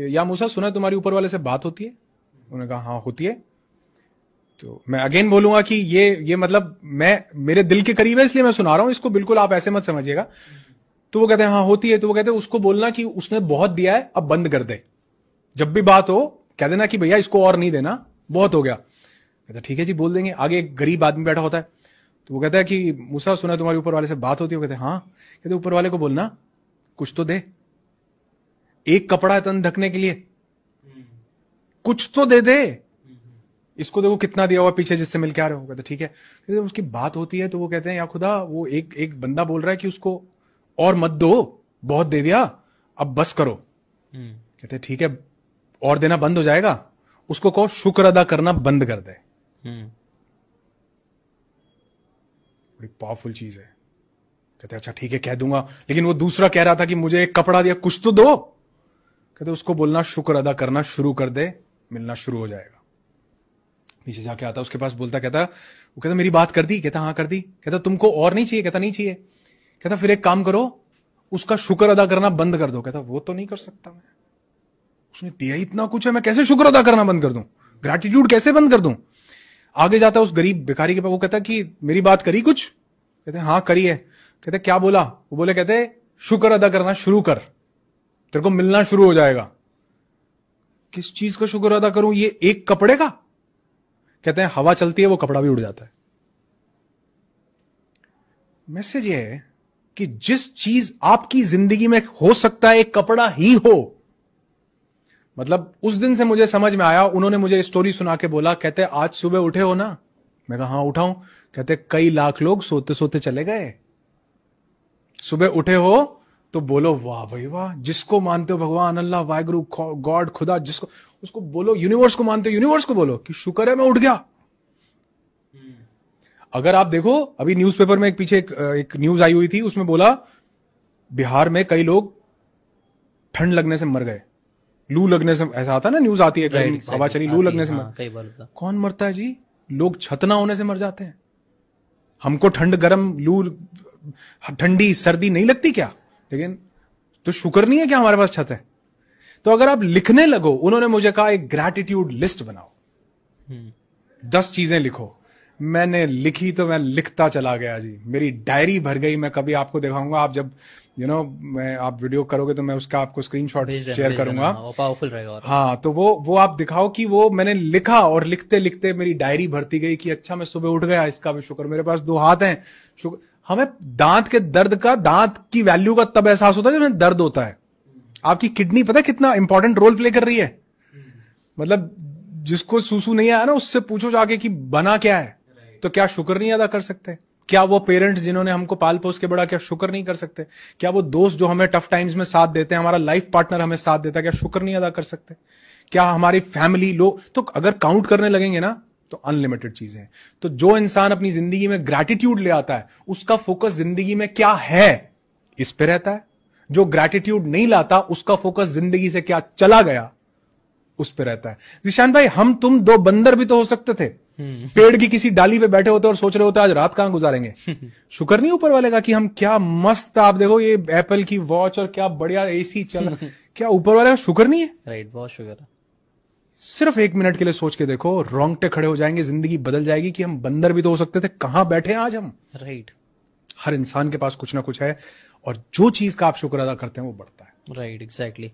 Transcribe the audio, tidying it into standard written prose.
या मूसा सुना तुम्हारी ऊपर वाले से बात होती है? उन्होंने कहा हाँ होती है। तो मैं अगेन बोलूंगा कि ये मतलब मैं मेरे दिल के करीब है इसलिए मैं सुना रहा हूं इसको, बिल्कुल आप ऐसे मत समझिएगा। तो वो कहते हैं हाँ होती है। तो वो कहते हैं उसको बोलना कि उसने बहुत दिया है अब बंद कर दे, जब भी बात हो कह देना कि भैया इसको और नहीं देना, बहुत हो गया। कहता ठीक है जी बोल देंगे। आगे एक गरीब आदमी बैठा होता है, तो वो कहता है कि मूसा सुना तुम्हारे ऊपर वाले से बात होती है? वो कहते हैं हाँ। कहते ऊपर वाले को बोलना कुछ तो दे, एक कपड़ा है तन ढकने के लिए, कुछ तो दे दे। इसको देखो कितना दिया हुआ पीछे जिससे मिल के आ रहे हो। कहते ठीक है। कहते उसकी बात होती है तो वो कहते हैं या खुदा वो एक बंदा बोल रहा है कि उसको और मत दो, बहुत दे दिया अब बस करो। कहते ठीक है और देना बंद हो जाएगा, उसको कहो शुक्र अदा करना बंद कर दे। बड़ी पावरफुल चीज है। कहते अच्छा ठीक है कह दूंगा, लेकिन वो दूसरा कह रहा था कि मुझे एक कपड़ा दिया कुछ तो दो। कहते उसको बोलना शुक्र अदा करना शुरू कर दे, मिलना शुरू हो जाएगा। नीचे जाके आता उसके पास, बोलता कहता वो कहता मेरी बात कर दी? कहता हाँ कर दी। कहता तुमको और नहीं चाहिए? कहता नहीं चाहिए। कहता फिर एक काम करो उसका शुक्र अदा करना बंद कर दो। कहता वो तो नहीं कर सकता मैं, उसने दिया इतना कुछ है, मैं कैसे शुक्र अदा करना बंद कर दूं, ग्रैटिट्यूड कैसे बंद कर दूं। आगे जाता उस गरीब भिखारी के पास, वो कहता कि मेरी बात करी कुछ? कहते हाँ करी है। कहते क्या बोला? वो बोले कहते शुक्र अदा करना शुरू कर, तेरे को मिलना शुरू हो जाएगा। किस चीज का शुक्र अदा करूं? ये एक कपड़े का? कहते हैं हवा चलती है वो कपड़ा भी उड़ जाता है। मैसेज ये है कि जिस चीज आपकी जिंदगी में हो सकता है एक कपड़ा ही हो, मतलब उस दिन से मुझे समझ में आया, उन्होंने मुझे स्टोरी सुना के बोला, कहते आज सुबह उठे हो ना? मैं कहा हाँ उठाऊं। कहते कई लाख लोग सोते सोते चले गए, सुबह उठे हो तो बोलो वाह भाई वाह। जिसको मानते हो भगवान अल्लाह वाहिगुरु गॉड खुदा, जिसको उसको बोलो, यूनिवर्स को मानते हो यूनिवर्स को बोलो कि शुक्र है मैं उठ गया। अगर आप देखो अभी न्यूज़पेपर में एक पीछे एक न्यूज आई हुई थी, उसमें बोला बिहार में कई लोग ठंड लगने से मर गए, लू लगने से, ऐसा आता ना न्यूज आती है हवा चली लू लगने से मर। कई बार कौन मरता है जी? लोग छत ना होने से मर जाते हैं। हमको ठंड गर्म लू ठंडी सर्दी नहीं लगती क्या? लेकिन तो शुक्र नहीं है क्या हमारे पास छत है? तो अगर आप लिखने लगो, उन्होंने मुझे कहा एक ग्रैटिट्यूड लिस्ट बनाओ, 10 चीजें लिखो। मैंने लिखी तो मैं लिखता चला गया जी, मेरी डायरी भर गई। मैं कभी आपको दिखाऊंगा, आप जब मैं आप वीडियो करोगे तो मैं उसका आपको स्क्रीनशॉट शेयर करूंगा, पावरफुल रहेगा। हाँ तो वो आप दिखाओ कि वो मैंने लिखा, और लिखते लिखते मेरी डायरी भरती गई कि अच्छा मैं सुबह उठ गया, इसका भी शुक्र, मेरे पास 2 हाथ हैं, शुक्र। हमें दांत के दर्द का, दांत की वैल्यू का तब एहसास होता है जब दर्द होता है। आपकी किडनी पता है कितना इंपॉर्टेंट रोल प्ले कर रही है? मतलब जिसको सूसू नहीं आया ना, उससे पूछो जाके कि बना क्या है, तो क्या शुक्र नहीं अदा कर सकते? क्या वो पेरेंट्स जिन्होंने हमको पाल पोस के बड़ा, क्या शुक्र नहीं कर सकते? क्या वो दोस्त जो हमें टफ टाइम्स में साथ देते हैं, हमारा लाइफ पार्टनर हमें साथ देता है, क्या शुक्र नहीं अदा कर सकते? क्या हमारी फैमिली लोग, तो अगर काउंट करने लगेंगे ना तो अनलिमिटेड चीजें हैं। तो जो इंसान अपनी जिंदगी में ग्रैटिट्यूड ले आता है, उसका फोकस जिंदगी में क्या है इस पे रहता है। जो ग्रैटिट्यूड नहीं लाता, उसका फोकस जिंदगी से क्या चला गया उस पे रहता है। जिशान भाई, हम तुम 2 बंदर भी तो हो सकते थे, पेड़ की किसी डाली पे बैठे होते और सोच रहे होते आज रात कहां गुजारेंगे। शुक्र नहीं ऊपर वाले का कि हम क्या मस्त, आप देखो ये एप्पल की वॉच और क्या बढ़िया एसी चल क्या ऊपर वाले का शुक्र नहीं है? राइट, बहुत शुक्र है। सिर्फ 1 मिनट के लिए सोच के देखो, रोंगटे खड़े हो जाएंगे, जिंदगी बदल जाएगी कि हम बंदर भी तो हो सकते थे, कहां बैठे हैं आज हम। राइट, हर इंसान के पास कुछ ना कुछ है, और जो चीज का आप शुक्र अदा करते हैं वो बढ़ता है। Right, exactly.